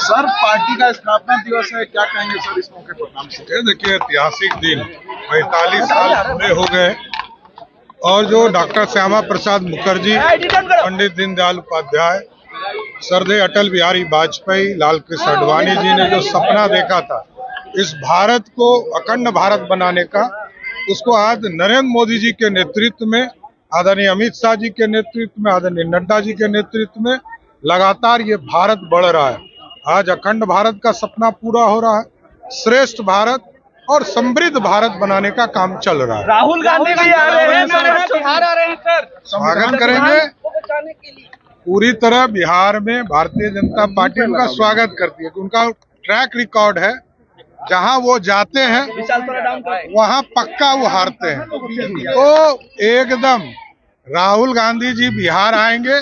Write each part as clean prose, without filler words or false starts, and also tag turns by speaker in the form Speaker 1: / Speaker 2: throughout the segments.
Speaker 1: Sir, party का स्थापना दिवस है, क्या कहेंगे सर इस मौके पर? नाम से
Speaker 2: देखिए, ऐतिहासिक दिन 45 साल पूरे हो गए और जो डॉक्टर श्यामा प्रसाद मुखर्जी, पंडित दीनदयाल उपाध्याय, सरदेय अटल बिहारी वाजपेयी, लाल कृष्ण आडवाणी जी ने जो सपना देखा था इस भारत को अखंड भारत बनाने का, उसको आज नरेंद्र मोदी जी के नेतृत्व में, आदरणीय अमित शाह जी के नेतृत्व में, आदरणीय नड्डा जी के नेतृत्व में लगातार ये भारत बढ़ रहा है। आज अखंड भारत का सपना पूरा हो रहा है, श्रेष्ठ भारत और समृद्ध भारत बनाने का काम चल रहा है।
Speaker 3: राहुल गांधी भी आ रहे हैं, बिहार आ रहे हैं सर,
Speaker 2: स्वागत करेंगे पूरी तरह। बिहार में भारतीय जनता पार्टी उनका स्वागत करती है, उनका ट्रैक रिकॉर्ड है, जहां वो जाते हैं वहां पक्का वो हारते हैं। तो एकदम राहुल गांधी जी बिहार आएंगे,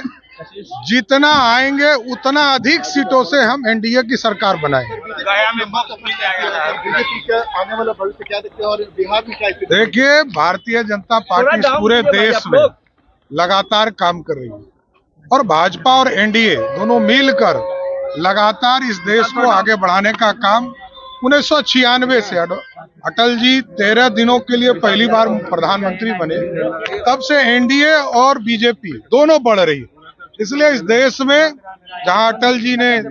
Speaker 2: जितना आएंगे उतना अधिक सीटों से हम एनडीए की सरकार बनाएंगे।
Speaker 1: बीजेपी का आने वाला भविष्य क्या देखते हैं और बिहार में क्या?
Speaker 2: देखिए, भारतीय जनता पार्टी इस पूरे देश में लगातार काम कर रही है और भाजपा और एनडीए दोनों मिलकर लगातार इस देश को आगे बढ़ाने का काम 1996 से अटल जी 13 दिनों के लिए पहली बार प्रधानमंत्री बने, तब से एनडीए और बीजेपी दोनों बढ़ रही है। इसलिए इस देश में जहां अटल जी ने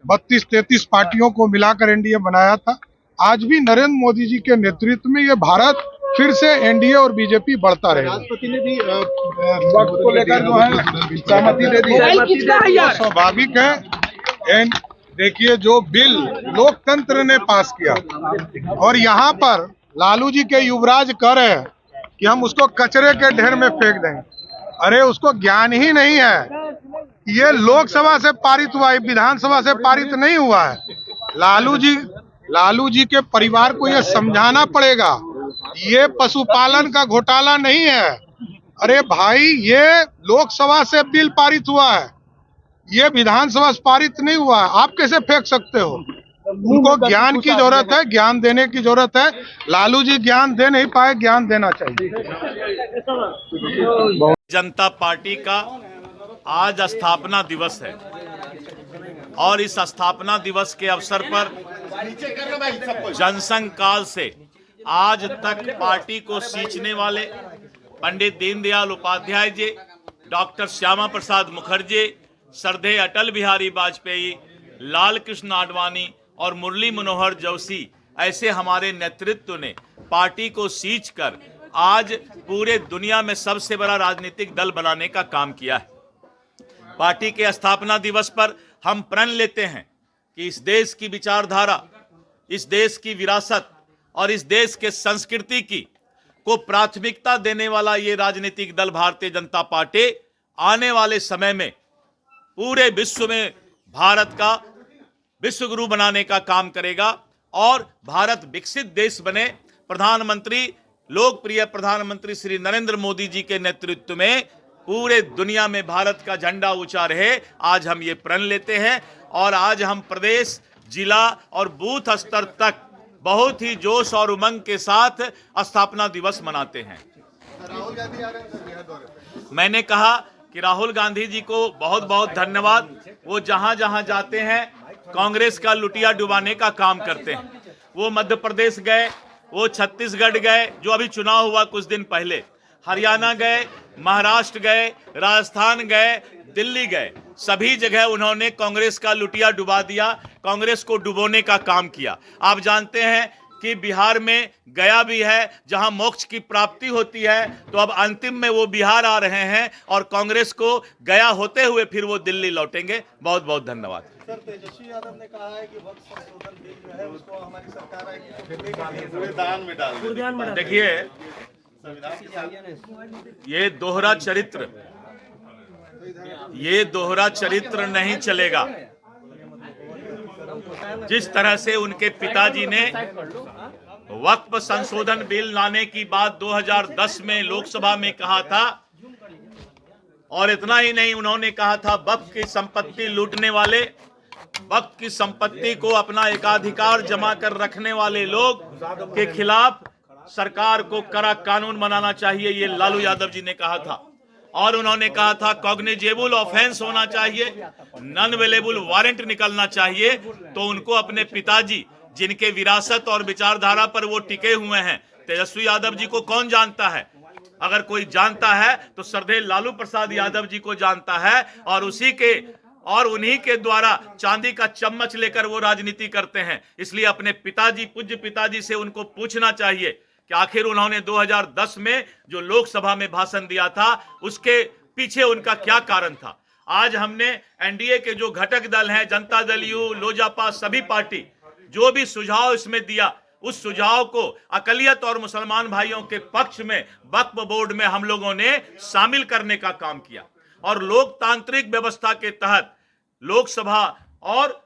Speaker 2: 32-33 पार्टियों को मिलाकर एनडीए बनाया था, आज भी नरेंद्र मोदी जी के नेतृत्व में ये भारत फिर से एनडीए और बीजेपी बढ़ता रहेगा।
Speaker 1: राष्ट्रपति ने भी वक्त को लेकर जो है सहमति दे दी है।
Speaker 2: स्वाभाविक है। देखिए, जो बिल लोकतंत्र ने पास किया और यहाँ पर लालू जी के युवराज कह रहे हैं कि हम उसको कचरे के ढेर में फेंक देंगे। अरे, उसको ज्ञान ही नहीं है। ये लोकसभा से पारित हुआ है, विधानसभा से पारित नहीं हुआ है। लालू जी के परिवार को यह समझाना पड़ेगा, ये पशुपालन का घोटाला नहीं है। अरे भाई, ये लोकसभा से बिल पारित हुआ है, ये विधानसभा से पारित नहीं हुआ है। आप कैसे फेंक सकते हो? उनको ज्ञान की जरूरत है, ज्ञान देने की जरूरत है। लालू जी ज्ञान दे नहीं पाए, ज्ञान देना चाहिए।
Speaker 4: जनता पार्टी का आज स्थापना दिवस है और इस स्थापना दिवस के अवसर पर जनसंघ काल से आज तक पार्टी को सींचने वाले पंडित दीनदयाल उपाध्याय जी, डॉक्टर श्यामा प्रसाद मुखर्जी, सरदेय अटल बिहारी वाजपेयी, लाल कृष्ण आडवाणी और मुरली मनोहर जोशी, ऐसे हमारे नेतृत्व ने पार्टी को सींचकर आज पूरे दुनिया में सबसे बड़ा राजनीतिक दल बनाने का काम किया है। पार्टी के स्थापना दिवस पर हम प्रण लेते हैं कि इस देश की विचारधारा, इस देश की विरासत और इस देश के संस्कृति की को प्राथमिकता देने वाला ये राजनीतिक दल भारतीय जनता पार्टी आने वाले समय में पूरे विश्व में भारत का विश्व गुरु बनाने का काम करेगा और भारत विकसित देश बने। प्रधानमंत्री, लोकप्रिय प्रधानमंत्री श्री नरेंद्र मोदी जी के नेतृत्व में पूरे दुनिया में भारत का झंडा ऊंचा रहे, आज हम ये प्रण लेते हैं और आज हम प्रदेश, जिला और बूथ स्तर तक बहुत ही जोश और उमंग के साथ स्थापना दिवस मनाते हैं। मैंने कहा कि राहुल गांधी जी को बहुत बहुत धन्यवाद। वो जहां जहां जाते हैं कांग्रेस का लुटिया डुबाने का काम करते हैं। वो मध्य प्रदेश गए, वो छत्तीसगढ़ गए जो अभी चुनाव हुआ कुछ दिन पहले, हरियाणा गए, महाराष्ट्र गए, राजस्थान गए, दिल्ली गए, सभी जगह उन्होंने कांग्रेस का लुटिया डुबा दिया, कांग्रेस को डुबोने का काम किया। आप जानते हैं कि बिहार में गया भी है जहां मोक्ष की प्राप्ति होती है, तो अब अंतिम में वो बिहार आ रहे हैं और कांग्रेस को गया होते हुए फिर वो दिल्ली लौटेंगे। बहुत बहुत धन्यवाद।
Speaker 1: सर, तेजस्वी यादव ने कहा है कि वक्त संशोधन बिल जो है उसको हमारी सरकार कूड़ेदान में डाल दे।
Speaker 4: देखिए, ये दोहरा चरित्र नहीं चलेगा। जिस तरह से उनके पिताजी ने वक्फ संशोधन बिल लाने की बात 2010 में लोकसभा में कहा था, और इतना ही नहीं, उन्होंने कहा था वक्फ की संपत्ति लूटने वाले, वक्फ की संपत्ति को अपना एकाधिकार जमा कर रखने वाले लोग के खिलाफ सरकार को कड़ा कानून बनाना चाहिए, ये लालू यादव जी ने कहा था। और उन्होंने कहा था कॉग्निजेबल ऑफेंस होना चाहिए, नॉन अवेलेबल वारंट निकलना चाहिए। तो उनको अपने पिताजी जिनके विरासत और विचारधारा पर वो टिके हुए हैं, तेजस्वी यादव जी को कौन जानता है? अगर कोई जानता है तो श्रद्धेय लालू प्रसाद यादव जी को जानता है, और उन्हीं के द्वारा चांदी का चम्मच लेकर वो राजनीति करते हैं। इसलिए अपने पिताजी, पूज्य पिताजी से उनको पूछना चाहिए कि आखिर उन्होंने 2010 में जो लोकसभा में भाषण दिया था उसके पीछे उनका क्या कारण था। आज हमने एनडीए के जो घटक दल हैं, जनता दल यू, लोजपा, सभी पार्टी जो भी सुझाव इसमें दिया, उस सुझाव को अकलियत और मुसलमान भाइयों के पक्ष में वक्फ बोर्ड में हम लोगों ने शामिल करने का काम किया। और लोकतांत्रिक व्यवस्था के तहत लोकसभा और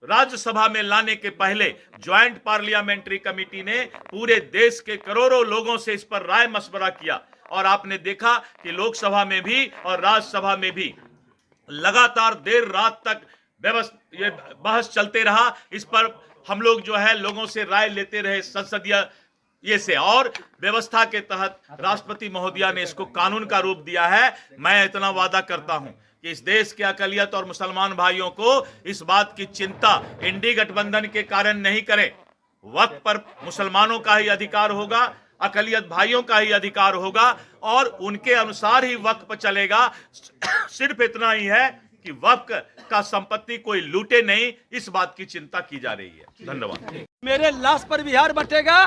Speaker 4: राज्यसभा में लाने के पहले ज्वाइंट पार्लियामेंट्री कमेटी ने पूरे देश के करोड़ों लोगों से इस पर राय मशवरा किया, और आपने देखा कि लोकसभा में भी और राज्यसभा में भी लगातार देर रात तक ये बहस चलते रहा। इस पर हम लोग जो है लोगों से राय लेते रहे संसदीय ये से, और व्यवस्था के तहत राष्ट्रपति महोदया ने इसको कानून का रूप दिया है। मैं इतना वादा करता हूं कि इस देश के अकलियत और मुसलमान भाइयों को इस बात की चिंता इंडी गठबंधन के कारण नहीं करें। वक्त पर मुसलमानों का ही अधिकार होगा, अकलियत भाइयों का ही अधिकार होगा, और उनके अनुसार ही वक्त पर चलेगा। सिर्फ इतना ही है कि वक्त का संपत्ति कोई लूटे नहीं, इस बात की चिंता की जा रही है। धन्यवाद।
Speaker 3: मेरे लाश पर बिहार बटेगा,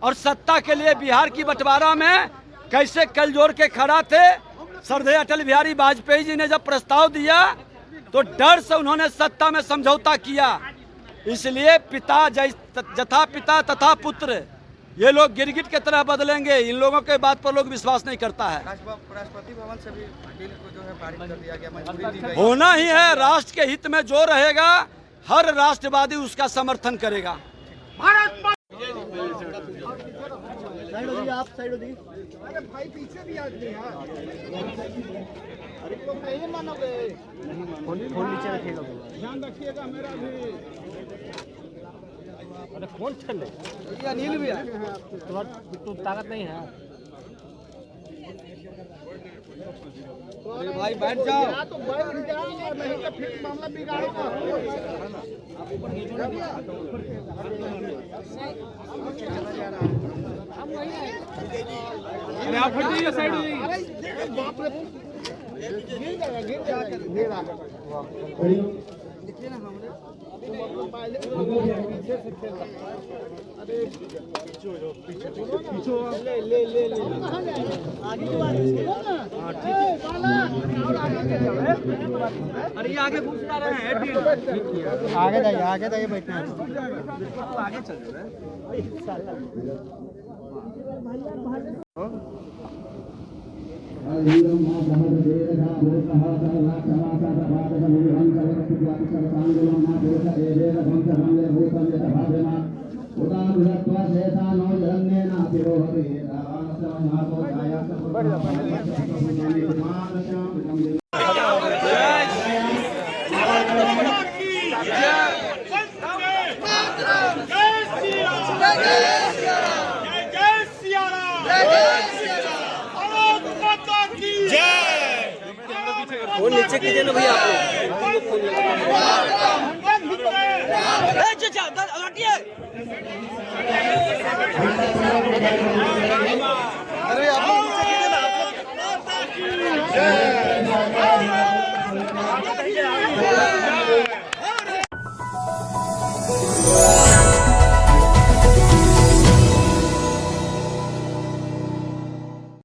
Speaker 3: और सत्ता के लिए बिहार की बंटवारा में कैसे कल जोड़ के खड़ा थे। श्रद्धेय अटल बिहारी वाजपेयी जी ने जब प्रस्ताव दिया तो डर से उन्होंने सत्ता में समझौता किया। इसलिए पिता जथा पिता तथा पुत्र, ये लोग गिरगिट की तरह बदलेंगे। इन लोगों के बात पर लोग विश्वास नहीं करता है।
Speaker 1: राष्ट्रपति भवन से भी बिल को जो है पारित कर दिया गया, मंजूरी दी गई।
Speaker 3: होना ही है। राष्ट्र के हित में जो रहेगा हर राष्ट्रवादी उसका समर्थन करेगा।
Speaker 1: आप साइड दी। अरे भाई पीछे भी आदमी है। अरे तुम नहीं मानोगे। फोन नीचे रखिएगा, ध्यान रखिएगा मेरा भी। अरे कौन चले? ये अनिल भी है। तो ताकत नहीं है। अरे भाई बैठ जाओ। या तो बैठ जाओ, नहीं तो फिर मामला बिगाड़ेगा।
Speaker 3: अरे आप हटिए साइड में।
Speaker 1: अरे बाप रे, गिर जाएगा। देखिए ना हमने पहले पीछे से खेला। अरे पीछे ले आगे की बात है। हां ठीक है। अरे ये आगे घुस जा रहे हैं। आगे जाइए बैठना है। आगे चल रहे हैं।
Speaker 3: फोन नीचे कीजिए ना भैया आप
Speaker 1: अरे आप नीचे कीजिए ना।